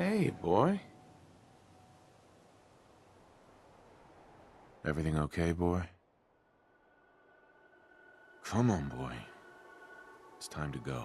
Hey, boy. Everything okay, boy? Come on, boy. It's time to go.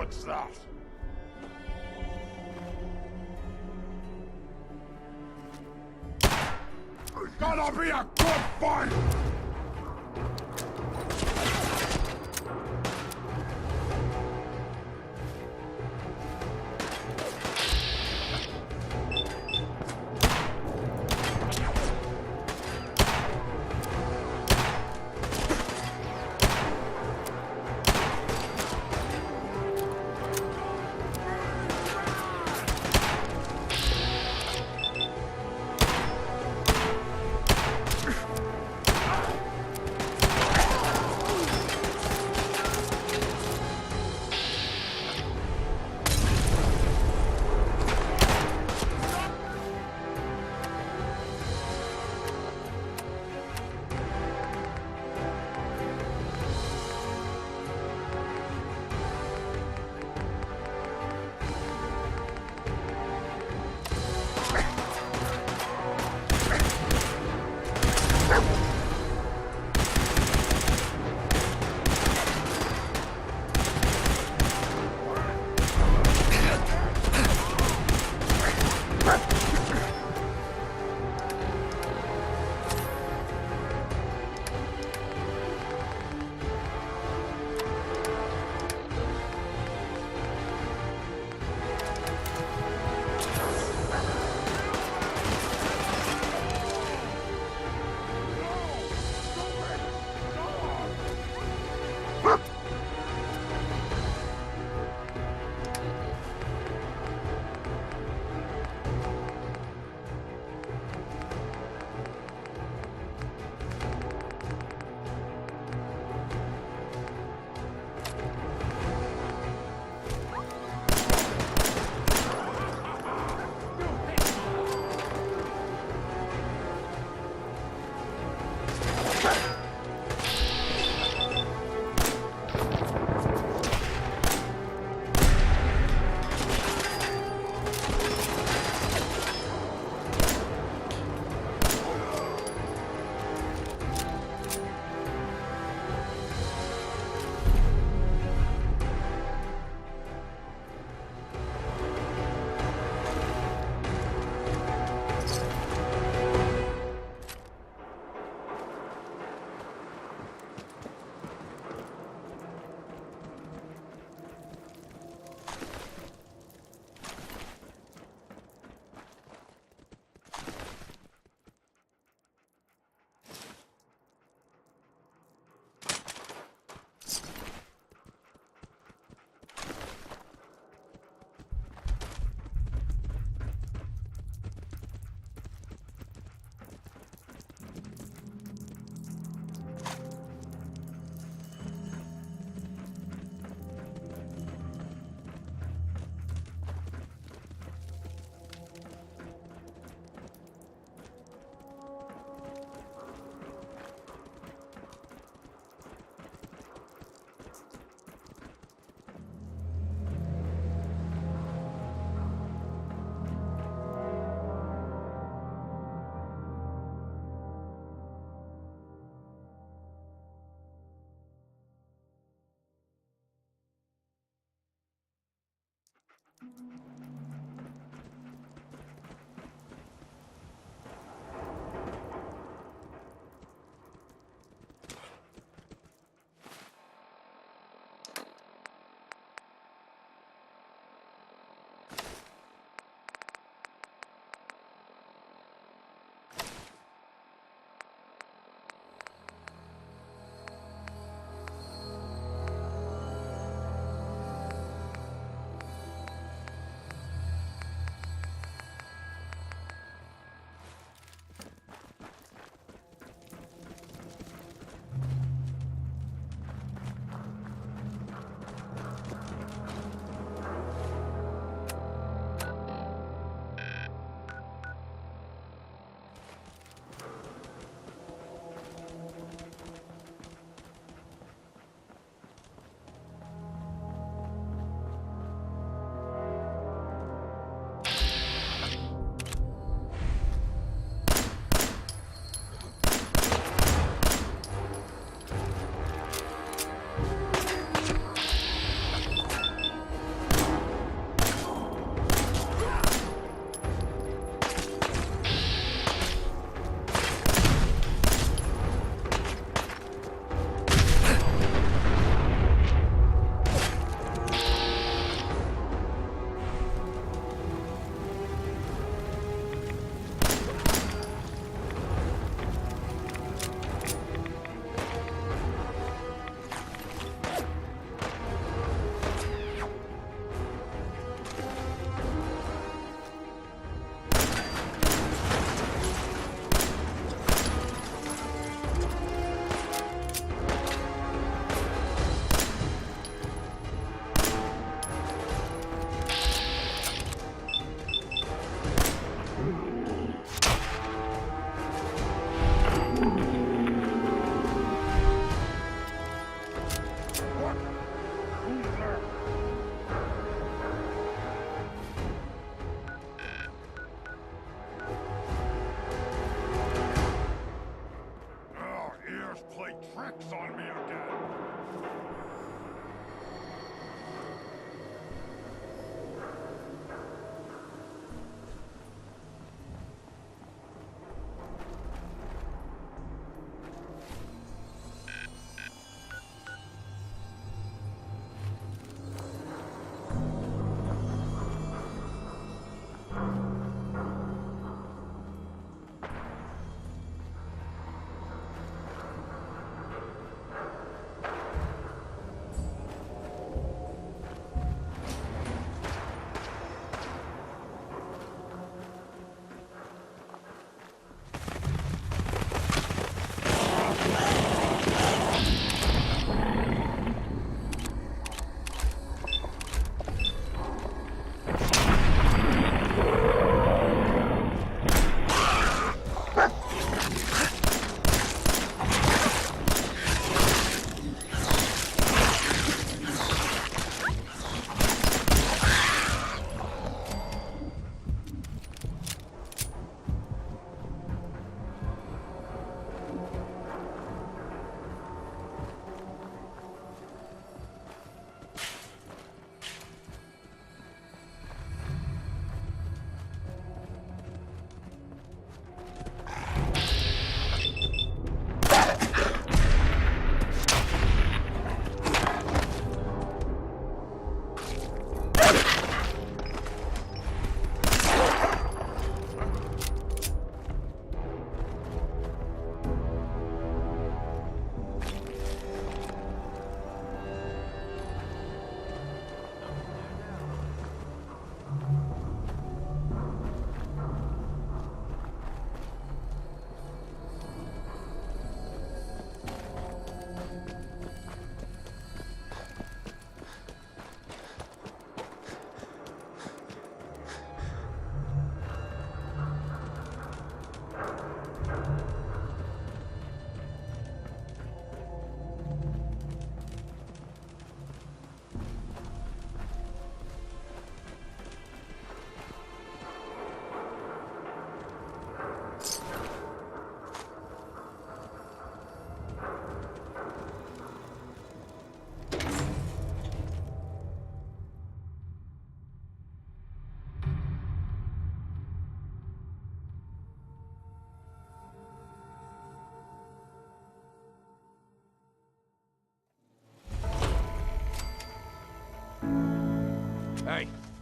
What's that? It's gonna be a good fight!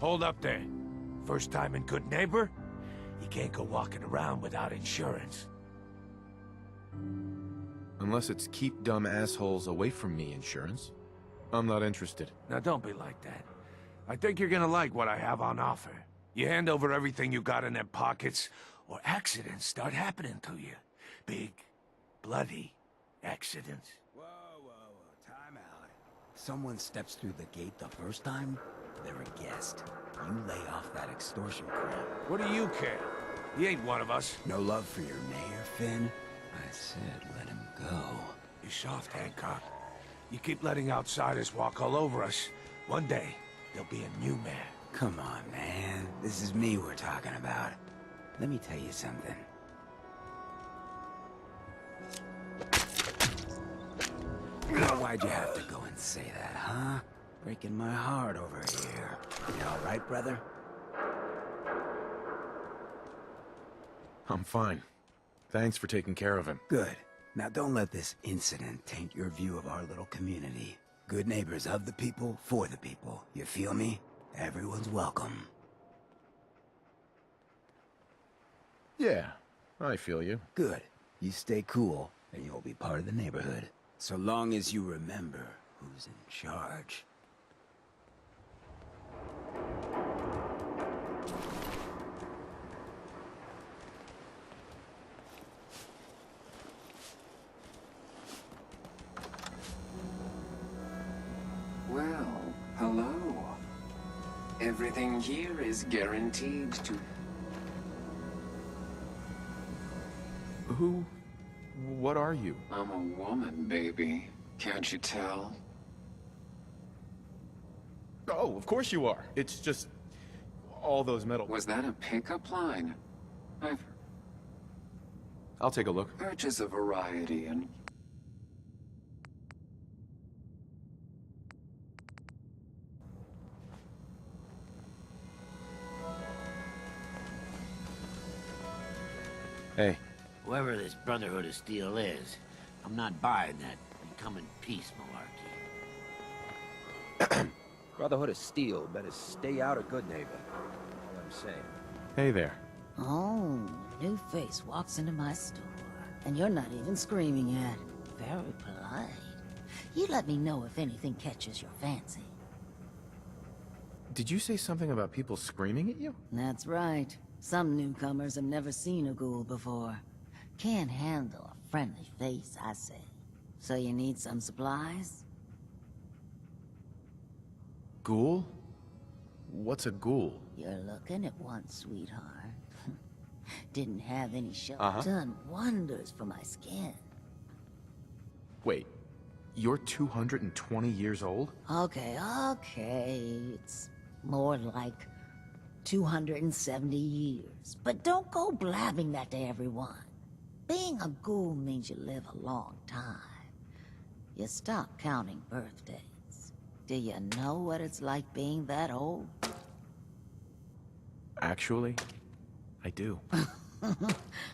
Hold up there. First time in Good Neighbor? You can't go walking around without insurance. Unless it's keep dumb assholes away from me insurance. I'm not interested. Now don't be like that. I think you're gonna like what I have on offer. You hand over everything you got in them pockets, or accidents start happening to you. Big, bloody accidents. Whoa, whoa, whoa, time out. Someone steps through the gate the first time, they're a guest. You lay off that extortion crap. What do you care? He ain't one of us. No love for your mayor, Finn? I said let him go. You're soft, Hancock. You keep letting outsiders walk all over us. One day, there'll be a new mayor. Come on, man. This is me we're talking about. Let me tell you something. Why'd you have to go and say that, huh? Breaking my heart over here. You all right, brother? I'm fine. Thanks for taking care of him. Good. Now don't let this incident taint your view of our little community. Good neighbors of the people, for the people. You feel me? Everyone's welcome. Yeah, I feel you. Good. You stay cool, and you'll be part of the neighborhood. So long as you remember who's in charge. Well, hello. Everything here is guaranteed to... Who? What are you? I'm a woman, baby. Can't you tell? Oh, of course you are. It's just... all those metal... Was that a pickup line? I've I'll take a look. purchased a variety and... Hey, Whoever this Brotherhood of Steel is, I'm not buying that come in peace malarkey. Brotherhood of Steel better stay out of Good Neighbor. All I'm saying. hey there. Oh, new face walks into my store, and you're not even screaming yet. Very polite. You let me know if anything catches your fancy. Did you say something about people screaming at you? That's right. Some newcomers have never seen a ghoul before. Can't handle a friendly face, I say. So you need some supplies? Ghoul? What's a ghoul? You're looking at one, sweetheart. Didn't have any show. Uh-huh. Done wonders for my skin. Wait, you're 220 years old? Okay. It's more like 270 years. But don't go blabbing that to everyone. Being a ghoul means you live a long time. You stop counting birthdays. Do you know what it's like being that old? Actually, I do.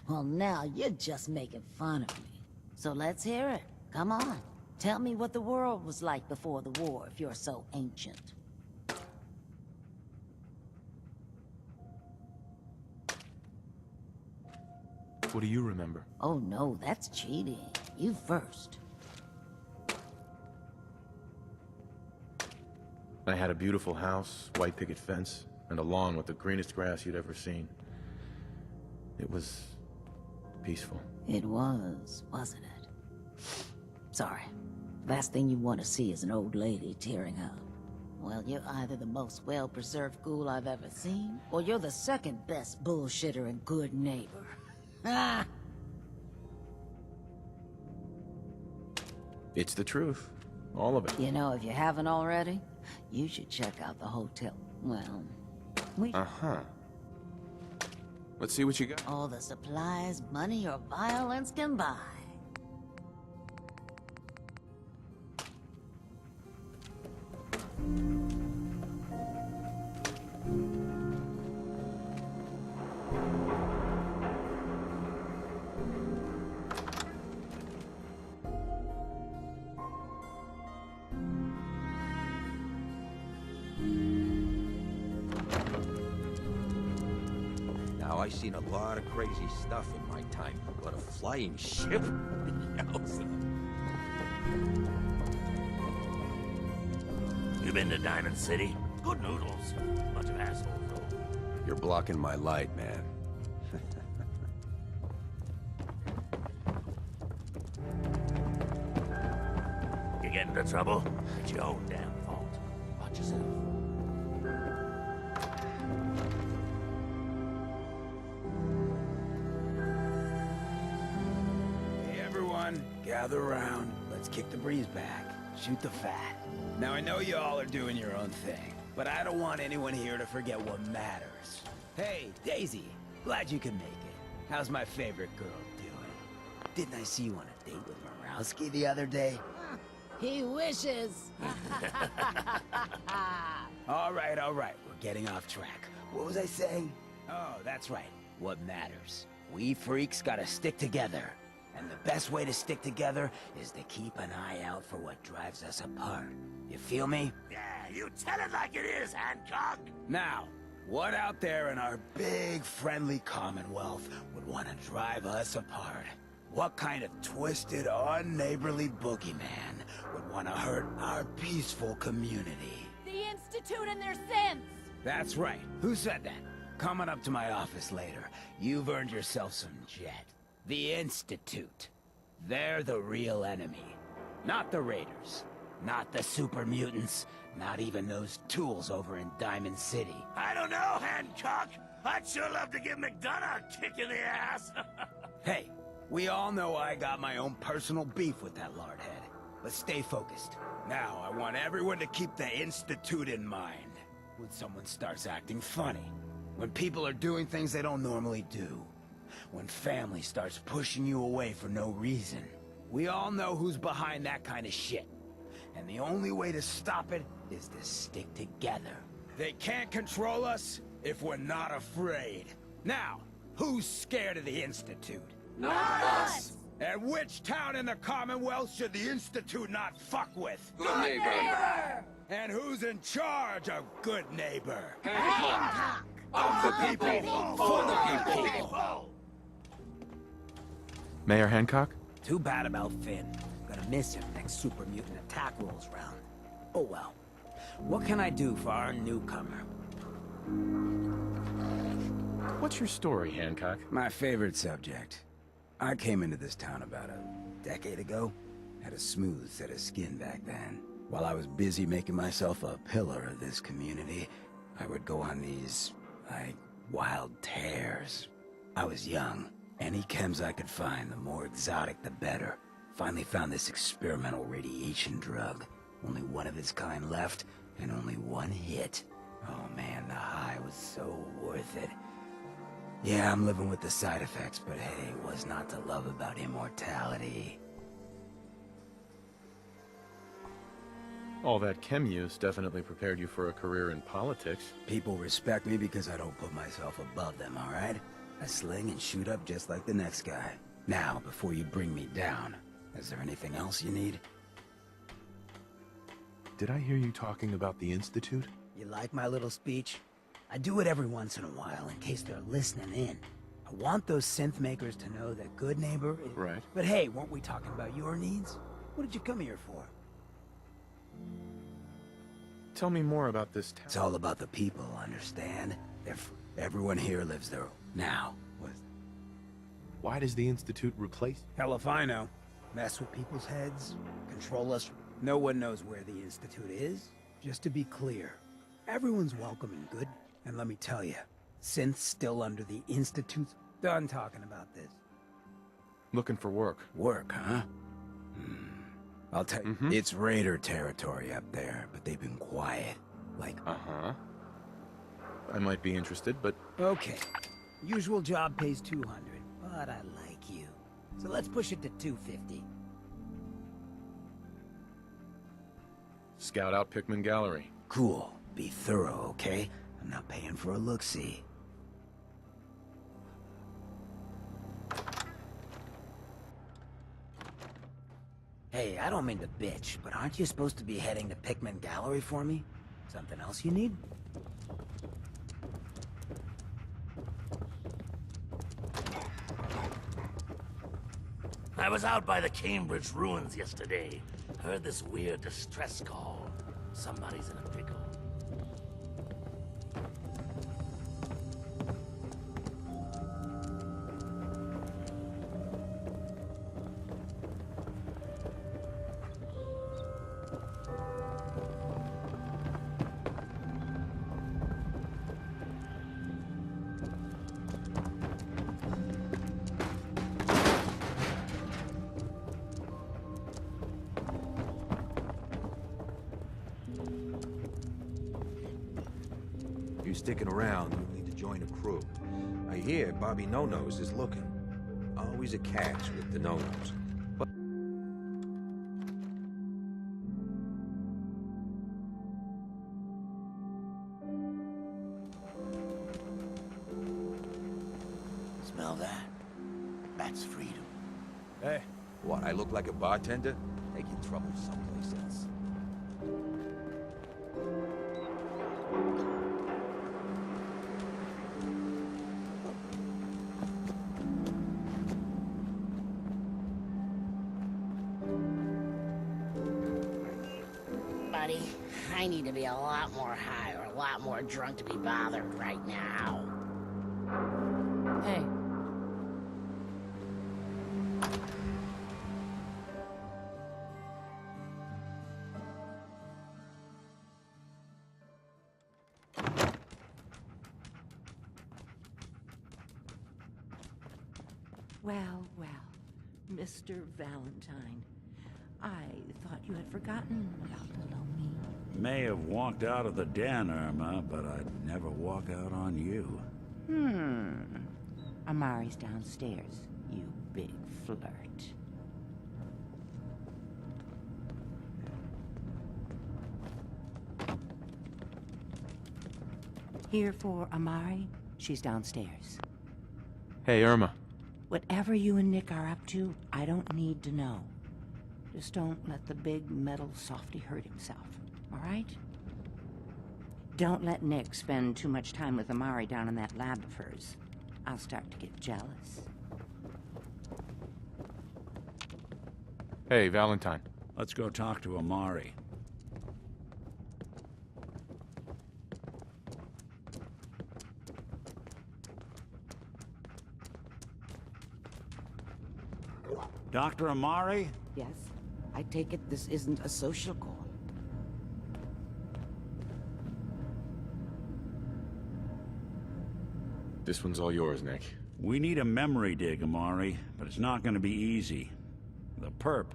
Well, now you're just making fun of me. So let's hear it. Come on. Tell me what the world was like before the war if you're so ancient. What do you remember? Oh no, that's cheating. You first. I had a beautiful house, white picket fence, and a lawn with the greenest grass you'd ever seen. It was peaceful. It was, wasn't it? Sorry. Last thing you want to see is an old lady tearing up. Well, you're either the most well-preserved ghoul I've ever seen, or you're the second best bullshitter and good neighbor. Ah! It's the truth. All of it. You know, if you haven't already, you should check out the hotel. Well, we... Uh-huh. Let's see what you got. all the supplies money or violence can buy. Now, I seen a lot of crazy stuff in my time, but a flying ship? Yowza. You been to Diamond City? Good noodles. Bunch of assholes, though. You're blocking my light, man. You get into trouble? It's your own damn fault. Watch yourself. Hey everyone, gather around. Let's kick the breeze back. Shoot the fat. Now I know you all are doing your own thing, but I don't want anyone here to forget what matters. Hey, Daisy. Glad you could make it. How's my favorite girl doing? Didn't I see you on a date with Morowski the other day? He wishes. All right. We're getting off track. What was I saying? Oh, that's right. What matters. We freaks gotta stick together. And the best way to stick together is to keep an eye out for what drives us apart. You feel me? Yeah, you tell it like it is, Hancock. Now, what out there in our big friendly Commonwealth would want to drive us apart? What kind of twisted, unneighborly boogeyman would want to hurt our peaceful community? The Institute and their sins! That's right. Who said that? Coming up to my office later. You've earned yourself some jet. The Institute. They're the real enemy. Not the Raiders. Not the super mutants. Not even those tools over in Diamond City. I don't know, Hancock. I'd sure love to give McDonough a kick in the ass. Hey, we all know I got my own personal beef with that lardhead. But stay focused. Now, I want everyone to keep the Institute in mind. When someone starts acting funny. When people are doing things they don't normally do. When family starts pushing you away for no reason. We all know who's behind that kind of shit. And the only way to stop it is to stick together. They can't control us if we're not afraid. Now, who's scared of the Institute? Not us! And which town in the Commonwealth should the Institute not fuck with? Good neighbor. And who's in charge of Good Neighbor? Hancock. Of the people. For the people. Mayor Hancock? Too bad about Finn. Gonna miss him next super mutant attack rolls round. Oh well. What can I do for our newcomer? What's your story, Hancock? My favorite subject. I came into this town about a decade ago. Had a smooth set of skin back then. While I was busy making myself a pillar of this community, I would go on these, wild tears. I was young. Any chems I could find, the more exotic the better. Finally found this experimental radiation drug. Only one of its kind left, and only one hit. Oh man, the high was so worth it. Yeah, I'm living with the side effects, but hey, what's not to love about immortality? All that chem use definitely prepared you for a career in politics. People respect me because I don't put myself above them, alright? I sling and shoot up just like the next guy. Now, before you bring me down, is there anything else you need? Did I hear you talking about the Institute? You like my little speech? I do it every once in a while in case they're listening in. I want those synth makers to know that Good Neighbor is... Right. But hey, weren't we talking about your needs? What did you come here for? Tell me more about this town. It's all about the people, understand? Everyone here lives their... Now, Why does the Institute replace... hell if I know. Mess with people's heads, control us. No one knows where the Institute is. Just to be clear, everyone's welcome and good. And let me tell you, synth's still under the Institute's... Done talking about this. Looking for work. Work, huh? I'll tell you, it's Raider territory up there, but they've been quiet. Like, Uh-huh. I might be interested, but okay. Usual job pays 200, but I like you. So let's push it to 250. scout out Pickman Gallery. Cool. Be thorough, okay? I'm not paying for a look-see. Hey, I don't mean to bitch, but aren't you supposed to be heading to Pickman Gallery for me? Something else you need? I was out by the Cambridge ruins yesterday. Heard this weird distress call. Somebody's in a pickle. You sticking around, you need to join a crew. I hear Bobby No-Nose is looking. Always a catch with the No-Nose. But Smell that? That's freedom. hey, what, I look like a bartender? They get in trouble someplace else. Buddy, I need to be a lot more high or a lot more drunk to be bothered right now. Hey. Well, well, Mr. Valentine. I thought you had forgotten about little me. May have walked out of the den, Irma, but I'd never walk out on you. Amari's downstairs, you big flirt. Here for Amari? She's downstairs. Hey, Irma. Whatever you and Nick are up to, I don't need to know. Just don't let the big metal softy hurt himself, all right? Don't let Nick spend too much time with Amari down in that lab of hers. I'll start to get jealous. Hey, Valentine. Let's go talk to Amari. Dr. Amari? Yes? I take it this isn't a social call. This one's all yours, Nick. We need a memory dig, Amari, but it's not going to be easy. The perp,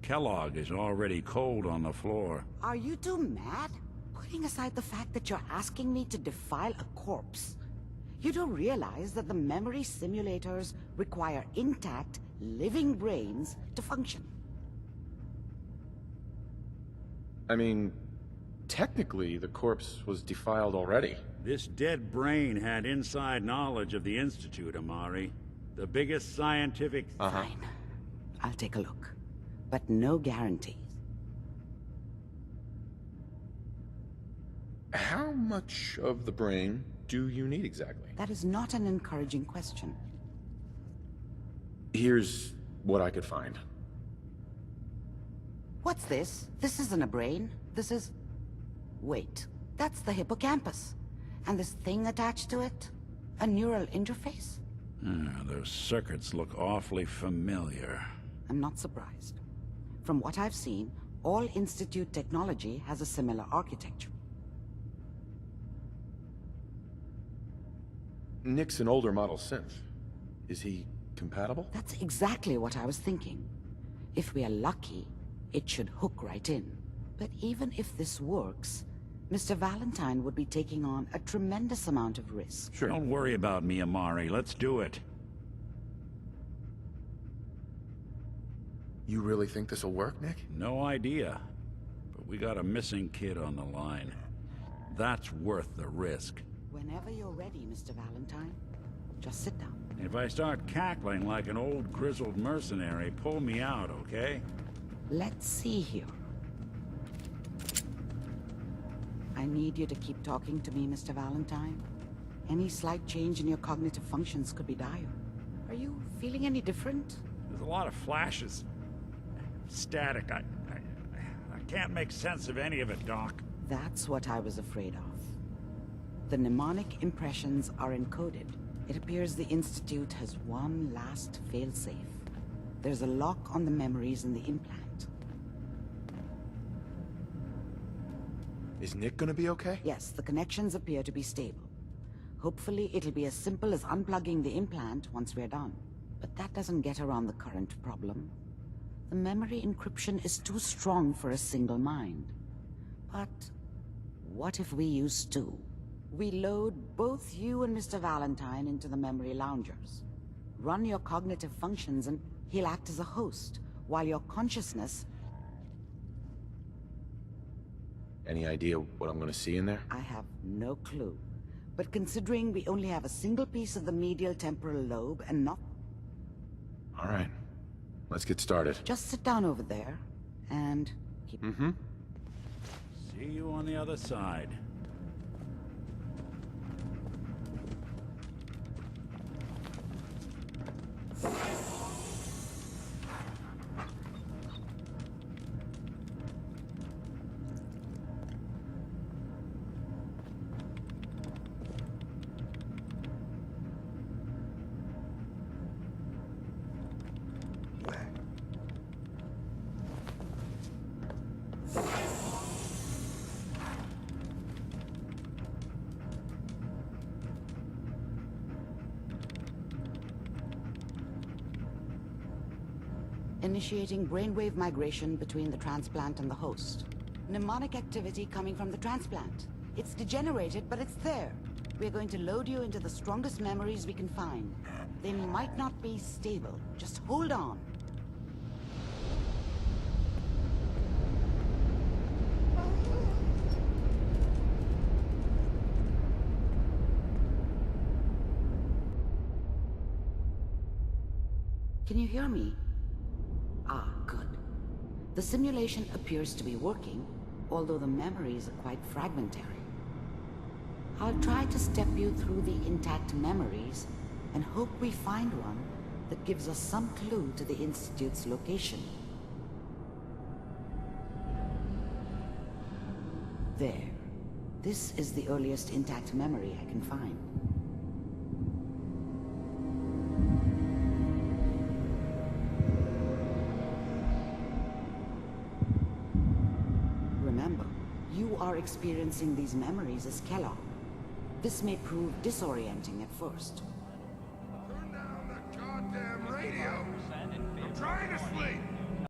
Kellogg, is already cold on the floor. Are you two mad? Putting aside the fact that you're asking me to defile a corpse, you do realize that the memory simulators require intact, living brains to function. I mean, technically, the corpse was defiled already. This dead brain had inside knowledge of the Institute, Amari. The biggest scientific... Fine. I'll take a look. But no guarantees. How much of the brain do you need exactly? That is not an encouraging question. Here's what I could find. What's this? This isn't a brain. This is... Wait. That's the hippocampus. And this thing attached to it? A neural interface? Those circuits look awfully familiar. I'm not surprised. From what I've seen, all Institute technology has a similar architecture. Nick's an older model synth. Is he compatible? That's exactly what I was thinking. If we are lucky, it should hook right in. But even if this works, Mr. Valentine would be taking on a tremendous amount of risk. Sure. Don't worry about me, Amari. Let's do it. You really think this'll work, Nick? No idea. But we got a missing kid on the line. That's worth the risk. Whenever you're ready, Mr. Valentine, just sit down. If I start cackling like an old grizzled mercenary, pull me out, okay? Let's see here. I need you to keep talking to me, Mr. Valentine. Any slight change in your cognitive functions could be dire. Are you feeling any different? There's a lot of flashes. Static. I can't make sense of any of it, Doc. That's what I was afraid of. The mnemonic impressions are encoded. It appears the Institute has one last failsafe. There's a lock on the memories in the implant. Is Nick gonna be okay? Yes, the connections appear to be stable. Hopefully it'll be as simple as unplugging the implant once we're done. But that doesn't get around the current problem. The memory encryption is too strong for a single mind. But what if we use two? We load both you and Mr. Valentine into the memory loungers. Run your cognitive functions and he'll act as a host, while your consciousness... Any idea what I'm gonna see in there? I have no clue. But considering we only have a single piece of the medial temporal lobe and not... All right. Let's get started. Just sit down over there and keep... Mm-hmm. See you on the other side. Initiating brainwave migration between the transplant and the host. Mnemonic activity coming from the transplant. It's degenerated, but it's there. We're going to load you into the strongest memories we can find. They might not be stable. Just hold on. Can you hear me? Ah, good. The simulation appears to be working, although the memories are quite fragmentary. I'll try to step you through the intact memories and hope we find one that gives us some clue to the Institute's location. There. This is the earliest intact memory I can find. Remember, you are experiencing these memories as Kellogg. This may prove disorienting at first. Turn down the goddamn radio! I'm trying to sleep!